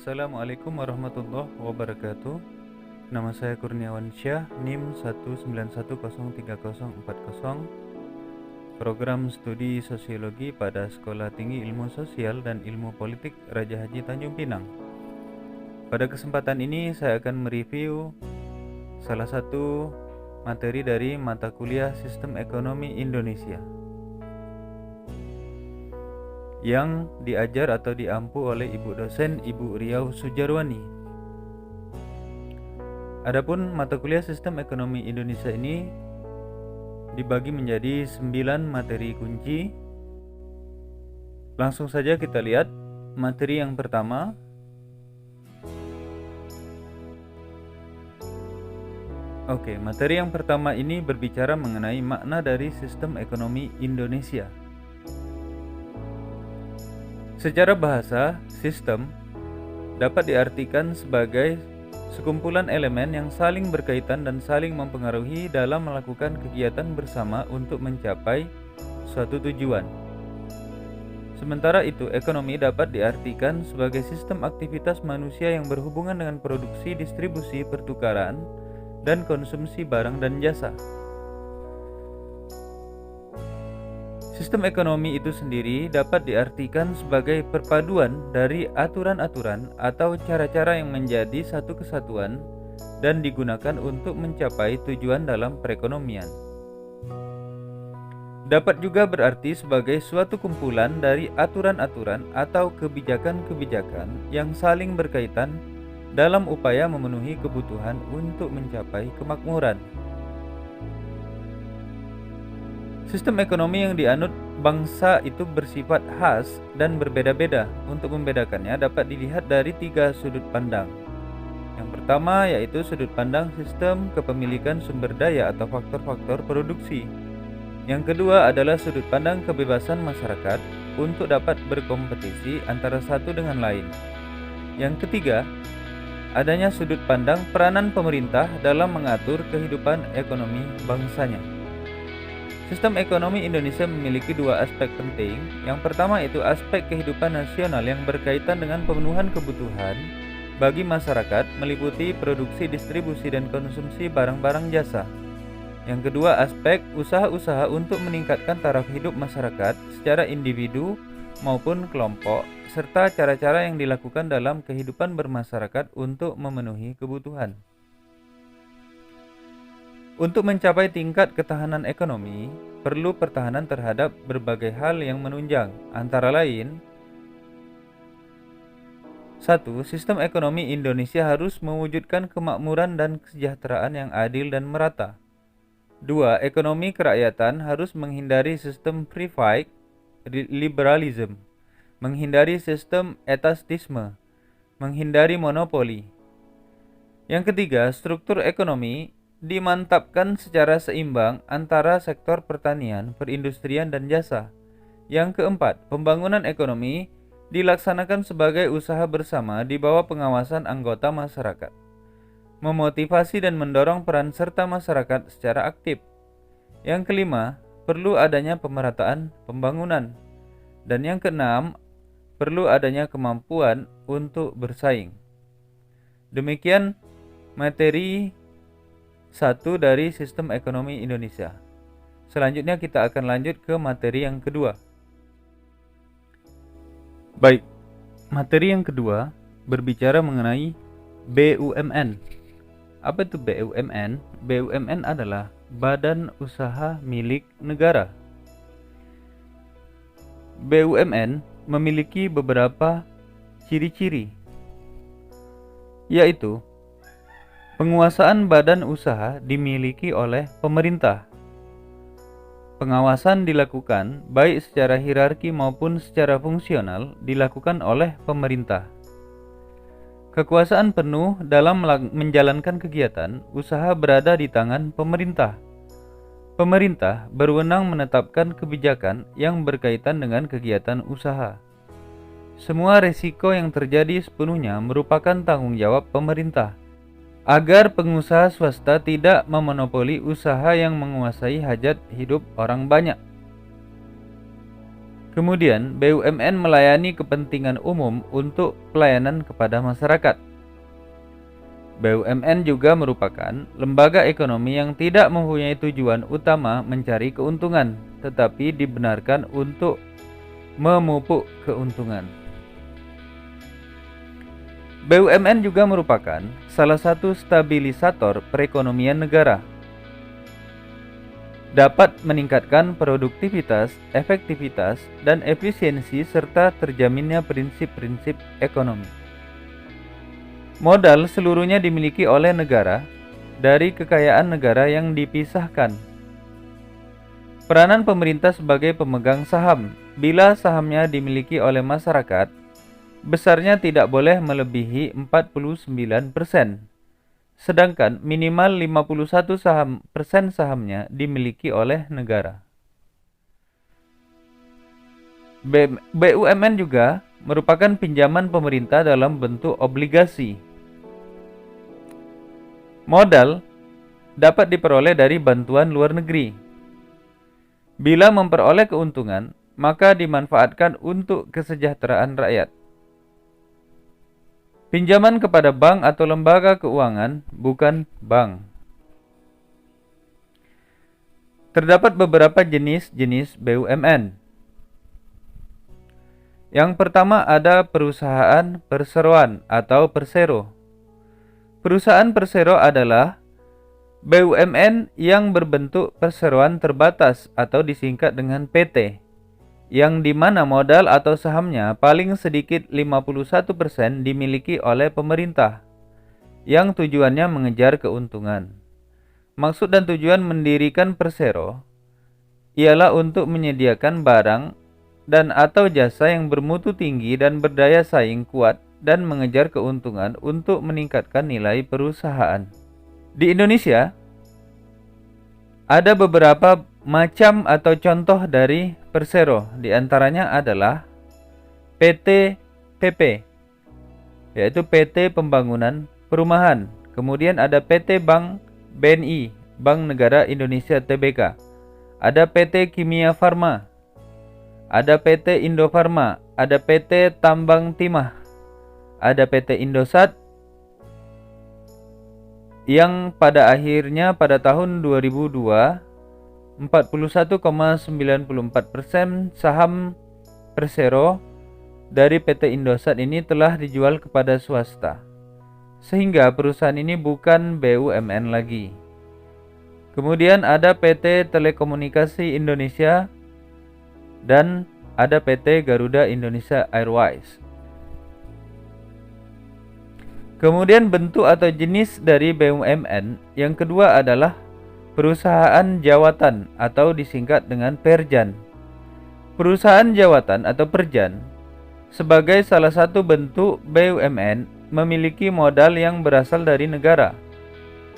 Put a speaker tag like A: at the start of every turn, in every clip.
A: Assalamualaikum warahmatullahi wabarakatuh. Nama saya Kurniawan Syah, NIM 191034040, Program Studi Sosiologi pada Sekolah Tinggi Ilmu Sosial dan Ilmu Politik Raja Haji Tanjung Pinang. Pada kesempatan ini saya akan mereview salah satu materi dari mata kuliah Sistem Ekonomi Indonesia yang diajar atau diampu oleh Ibu dosen Ibu Riau Sujarwani. Adapun mata kuliah Sistem Ekonomi Indonesia ini dibagi menjadi 9 materi kunci. Langsung saja kita lihat materi yang pertama. Materi yang pertama ini berbicara mengenai makna dari Sistem Ekonomi Indonesia. Secara bahasa, sistem dapat diartikan sebagai sekumpulan elemen yang saling berkaitan dan saling mempengaruhi dalam melakukan kegiatan bersama untuk mencapai suatu tujuan. Sementara itu, ekonomi dapat diartikan sebagai sistem aktivitas manusia yang berhubungan dengan produksi, distribusi, pertukaran, dan konsumsi barang dan jasa. Sistem ekonomi itu sendiri dapat diartikan sebagai perpaduan dari aturan-aturan atau cara-cara yang menjadi satu kesatuan dan digunakan untuk mencapai tujuan dalam perekonomian. Dapat juga berarti sebagai suatu kumpulan dari aturan-aturan atau kebijakan-kebijakan yang saling berkaitan dalam upaya memenuhi kebutuhan untuk mencapai kemakmuran. Sistem ekonomi yang dianut bangsa itu bersifat khas dan berbeda-beda. Untuk membedakannya dapat dilihat dari 3 sudut pandang. Yang pertama yaitu sudut pandang sistem kepemilikan sumber daya atau faktor-faktor produksi. Yang kedua adalah sudut pandang kebebasan masyarakat untuk dapat berkompetisi antara satu dengan lain. Yang ketiga, adanya sudut pandang peranan pemerintah dalam mengatur kehidupan ekonomi bangsanya. Sistem ekonomi Indonesia memiliki 2 aspek penting. Yang pertama itu aspek kehidupan nasional yang berkaitan dengan pemenuhan kebutuhan bagi masyarakat meliputi produksi, distribusi, dan konsumsi barang-barang jasa. Yang kedua aspek usaha-usaha untuk meningkatkan taraf hidup masyarakat secara individu maupun kelompok, serta cara-cara yang dilakukan dalam kehidupan bermasyarakat untuk memenuhi kebutuhan. Untuk mencapai tingkat ketahanan ekonomi, perlu pertahanan terhadap berbagai hal yang menunjang, antara lain: 1. Sistem ekonomi Indonesia harus mewujudkan kemakmuran dan kesejahteraan yang adil dan merata. 2. Ekonomi kerakyatan harus menghindari sistem free liberalism, menghindari sistem etatisme, menghindari monopoli. Yang ketiga, struktur ekonomi dimantapkan secara seimbang antara sektor pertanian, perindustrian, dan jasa. Yang keempat, pembangunan ekonomi dilaksanakan sebagai usaha bersama di bawah pengawasan anggota masyarakat, memotivasi dan mendorong peran serta masyarakat secara aktif. Yang kelima, perlu adanya pemerataan pembangunan. Dan yang keenam, perlu adanya kemampuan untuk bersaing. Demikian materi 1 dari Sistem Ekonomi Indonesia. Selanjutnya kita akan lanjut ke materi yang kedua. Baik, materi yang kedua berbicara mengenai BUMN. Apa itu BUMN? BUMN adalah Badan Usaha Milik Negara. BUMN memiliki beberapa ciri-ciri, yaitu penguasaan badan usaha dimiliki oleh pemerintah. Pengawasan dilakukan baik secara hierarki maupun secara fungsional dilakukan oleh pemerintah. Kekuasaan penuh dalam menjalankan kegiatan usaha berada di tangan pemerintah. Pemerintah berwenang menetapkan kebijakan yang berkaitan dengan kegiatan usaha. Semua risiko yang terjadi sepenuhnya merupakan tanggung jawab pemerintah, agar pengusaha swasta tidak memonopoli usaha yang menguasai hajat hidup orang banyak. Kemudian, BUMN melayani kepentingan umum untuk pelayanan kepada masyarakat. BUMN juga merupakan lembaga ekonomi yang tidak mempunyai tujuan utama mencari keuntungan, tetapi dibenarkan untuk memupuk keuntungan. BUMN juga merupakan salah satu stabilisator perekonomian negara. Dapat meningkatkan produktivitas, efektivitas, dan efisiensi serta terjaminnya prinsip-prinsip ekonomi. Modal seluruhnya dimiliki oleh negara dari kekayaan negara yang dipisahkan. Peranan pemerintah sebagai pemegang saham, bila sahamnya dimiliki oleh masyarakat, besarnya tidak boleh melebihi 49%. Sedangkan minimal 51% sahamnya dimiliki oleh negara. BUMN juga merupakan pinjaman pemerintah dalam bentuk obligasi. Modal dapat diperoleh dari bantuan luar negeri. Bila memperoleh keuntungan, maka dimanfaatkan untuk kesejahteraan rakyat. Pinjaman kepada bank atau lembaga keuangan bukan bank. Terdapat beberapa jenis-jenis BUMN. Yang pertama ada perusahaan perseroan atau persero. Perusahaan persero adalah BUMN yang berbentuk perseroan terbatas atau disingkat dengan PT, yang dimana modal atau sahamnya paling sedikit 51% dimiliki oleh pemerintah, yang tujuannya mengejar keuntungan. Maksud dan tujuan mendirikan persero ialah untuk menyediakan barang dan atau jasa yang bermutu tinggi dan berdaya saing kuat dan mengejar keuntungan untuk meningkatkan nilai perusahaan. Di Indonesia, ada beberapa macam atau contoh dari persero, di antaranya adalah PT PP, yaitu PT Pembangunan Perumahan. Kemudian ada PT Bank BNI, Bank Negara Indonesia Tbk. Ada PT Kimia Farma, ada PT Indofarma, ada PT Tambang Timah, ada PT Indosat, yang pada akhirnya pada tahun 2002 41,94% saham persero dari PT Indosat ini telah dijual kepada swasta, sehingga perusahaan ini bukan BUMN lagi. Kemudian ada PT Telekomunikasi Indonesia dan ada PT Garuda Indonesia Airways. Kemudian bentuk atau jenis dari BUMN yang kedua adalah perusahaan jawatan atau disingkat dengan perjan. Perusahaan jawatan atau perjan sebagai salah satu bentuk BUMN memiliki modal yang berasal dari negara.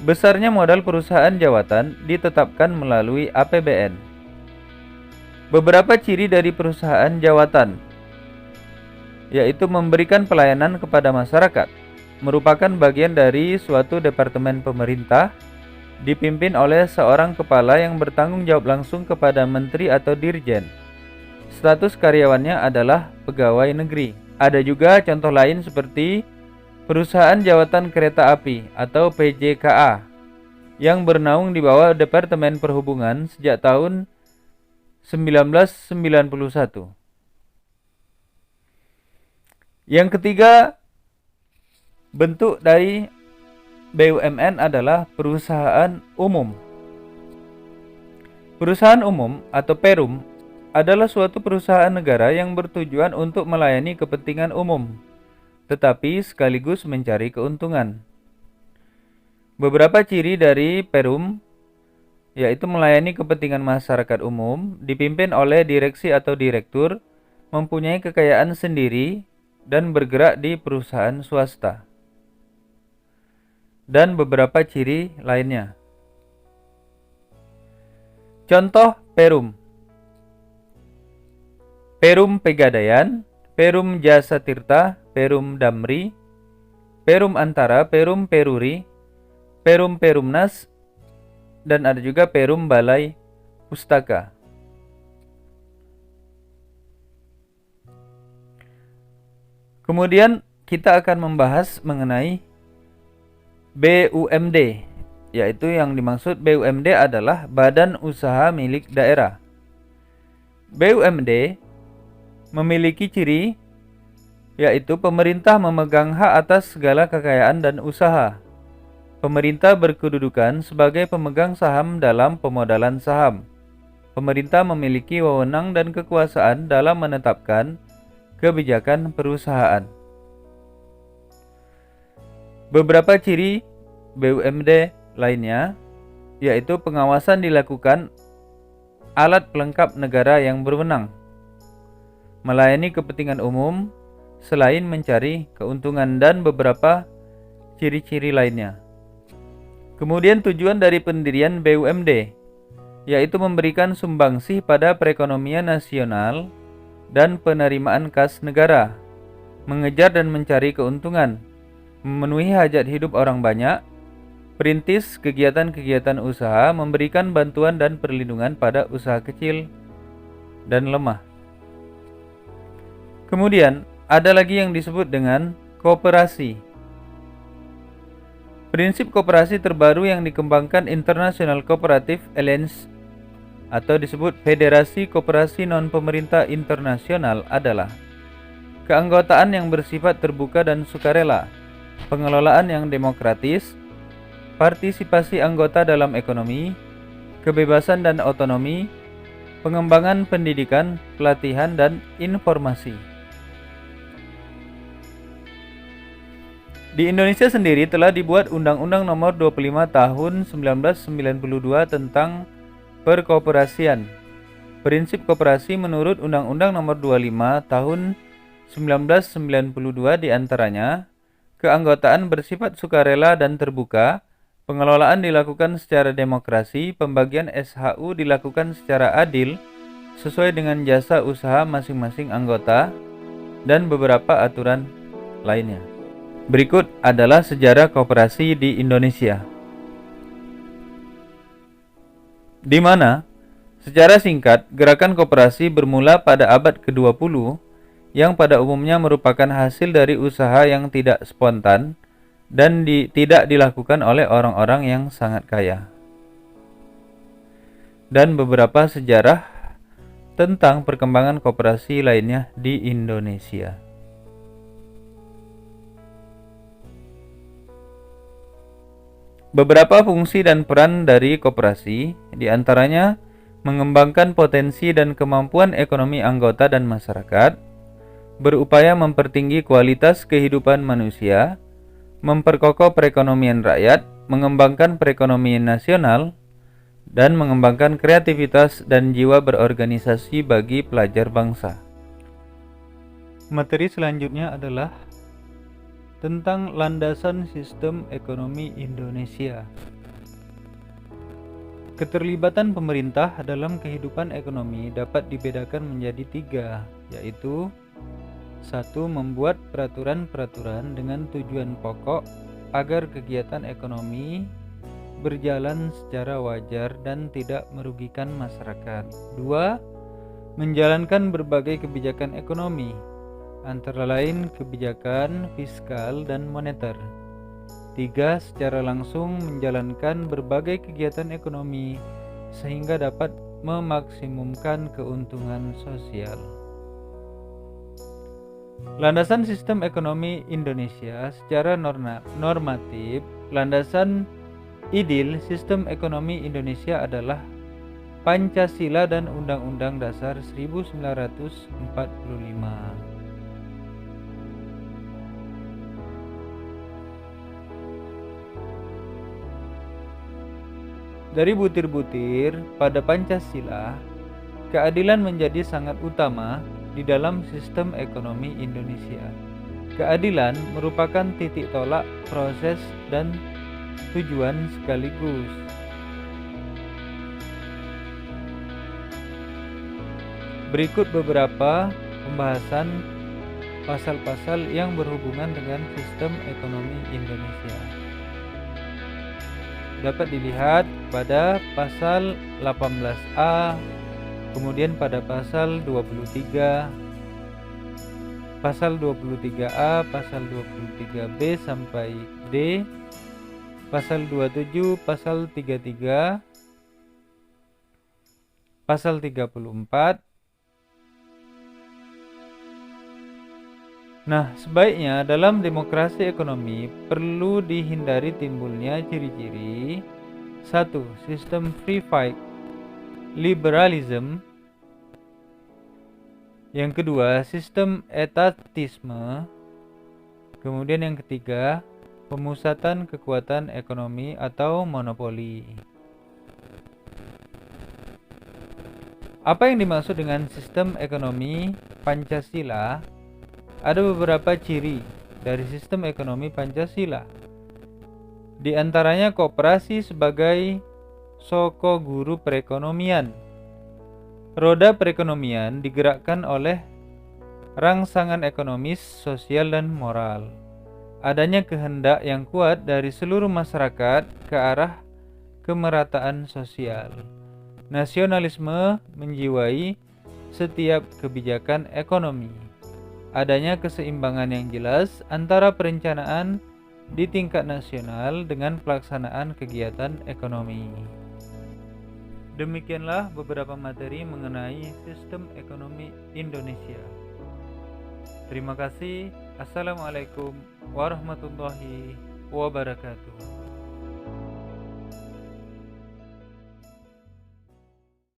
A: Besarnya modal perusahaan jawatan ditetapkan melalui APBN. Beberapa ciri dari perusahaan jawatan yaitu memberikan pelayanan kepada masyarakat, merupakan bagian dari suatu departemen pemerintah, dipimpin oleh seorang kepala yang bertanggung jawab langsung kepada menteri atau dirjen. Status karyawannya adalah pegawai negeri. Ada juga contoh lain seperti Perusahaan Jawatan Kereta Api atau PJKA yang bernaung di bawah Departemen Perhubungan sejak tahun 1991. Yang ketiga, bentuk dari BUMN adalah perusahaan umum. Perusahaan umum atau Perum adalah suatu perusahaan negara yang bertujuan untuk melayani kepentingan umum, tetapi sekaligus mencari keuntungan. Beberapa ciri dari Perum yaitu melayani kepentingan masyarakat umum, dipimpin oleh direksi atau direktur, mempunyai kekayaan sendiri, dan bergerak di perusahaan swasta. Dan beberapa ciri lainnya. Contoh Perum: Perum Pegadaian, Perum Jasa Tirta, Perum Damri, Perum Antara, Perum Peruri, Perum Perumnas, dan ada juga Perum Balai Pustaka. Kemudian kita akan membahas mengenai BUMD, yaitu yang dimaksud BUMD adalah Badan Usaha Milik Daerah. BUMD memiliki ciri yaitu pemerintah memegang hak atas segala kekayaan dan usaha. Pemerintah berkedudukan sebagai pemegang saham dalam pemodalan saham. Pemerintah memiliki wewenang dan kekuasaan dalam menetapkan kebijakan perusahaan. Beberapa ciri BUMD lainnya yaitu pengawasan dilakukan alat pelengkap negara yang berwenang, melayani kepentingan umum selain mencari keuntungan, dan beberapa ciri-ciri lainnya. Kemudian tujuan dari pendirian BUMD yaitu memberikan sumbangsih pada perekonomian nasional dan penerimaan kas negara, mengejar dan mencari keuntungan, memenuhi hajat hidup orang banyak, perintis kegiatan-kegiatan usaha, memberikan bantuan dan perlindungan pada usaha kecil dan lemah. Kemudian ada lagi yang disebut dengan koperasi. Prinsip koperasi terbaru yang dikembangkan International Cooperative Alliance atau disebut Federasi Koperasi Non-Pemerintah Internasional adalah keanggotaan yang bersifat terbuka dan sukarela, pengelolaan yang demokratis, partisipasi anggota dalam ekonomi, kebebasan dan otonomi, pengembangan pendidikan, pelatihan, dan informasi. Di Indonesia sendiri telah dibuat Undang-Undang Nomor 25 Tahun 1992 tentang Perkoperasian. Prinsip koperasi menurut Undang-Undang Nomor 25 Tahun 1992 diantaranya keanggotaan bersifat sukarela dan terbuka, pengelolaan dilakukan secara demokrasi, pembagian SHU dilakukan secara adil sesuai dengan jasa usaha masing-masing anggota, dan beberapa aturan lainnya. Berikut adalah sejarah koperasi di Indonesia, di mana secara singkat gerakan koperasi bermula pada abad ke-20 yang pada umumnya merupakan hasil dari usaha yang tidak spontan dan tidak dilakukan oleh orang-orang yang sangat kaya. Dan beberapa sejarah tentang perkembangan koperasi lainnya di Indonesia. Beberapa fungsi dan peran dari koperasi diantaranya mengembangkan potensi dan kemampuan ekonomi anggota dan masyarakat, berupaya mempertinggi kualitas kehidupan manusia, memperkokoh perekonomian rakyat, mengembangkan perekonomian nasional, dan mengembangkan kreativitas dan jiwa berorganisasi bagi pelajar bangsa. Materi selanjutnya adalah tentang landasan sistem ekonomi Indonesia. Keterlibatan pemerintah dalam kehidupan ekonomi dapat dibedakan menjadi 3, yaitu 1. Membuat peraturan-peraturan dengan tujuan pokok agar kegiatan ekonomi berjalan secara wajar dan tidak merugikan masyarakat. 2. Menjalankan berbagai kebijakan ekonomi, antara lain kebijakan fiskal dan moneter. 3. Secara langsung menjalankan berbagai kegiatan ekonomi sehingga dapat memaksimumkan keuntungan sosial. Landasan sistem ekonomi Indonesia secara normatif. Landasan ideal sistem ekonomi Indonesia adalah Pancasila dan Undang-Undang Dasar 1945. Dari butir-butir pada Pancasila, keadilan menjadi sangat utama di dalam sistem ekonomi Indonesia. Keadilan merupakan titik tolak proses dan tujuan sekaligus. Berikut beberapa pembahasan pasal-pasal yang berhubungan dengan sistem ekonomi Indonesia. Dapat dilihat pada pasal 18A, kemudian pada pasal 23, pasal 23A, pasal 23B sampai D, pasal 27, pasal 33, pasal 34. Nah, sebaiknya dalam demokrasi ekonomi perlu dihindari timbulnya ciri-ciri 1. Sistem free fight liberalism. Yang kedua, sistem etatisme. Kemudian yang ketiga, pemusatan kekuatan ekonomi atau monopoli. Apa yang dimaksud dengan sistem ekonomi Pancasila? Ada beberapa ciri dari sistem ekonomi Pancasila. Di antaranya koperasi sebagai soko guru perekonomian. Roda perekonomian digerakkan oleh rangsangan ekonomis, sosial, dan moral. Adanya kehendak yang kuat dari seluruh masyarakat ke arah kemerataan sosial. Nasionalisme menjiwai setiap kebijakan ekonomi. Adanya keseimbangan yang jelas antara perencanaan di tingkat nasional dengan pelaksanaan kegiatan ekonomi. Demikianlah beberapa materi mengenai sistem ekonomi Indonesia. Terima kasih. Assalamualaikum warahmatullahi wabarakatuh.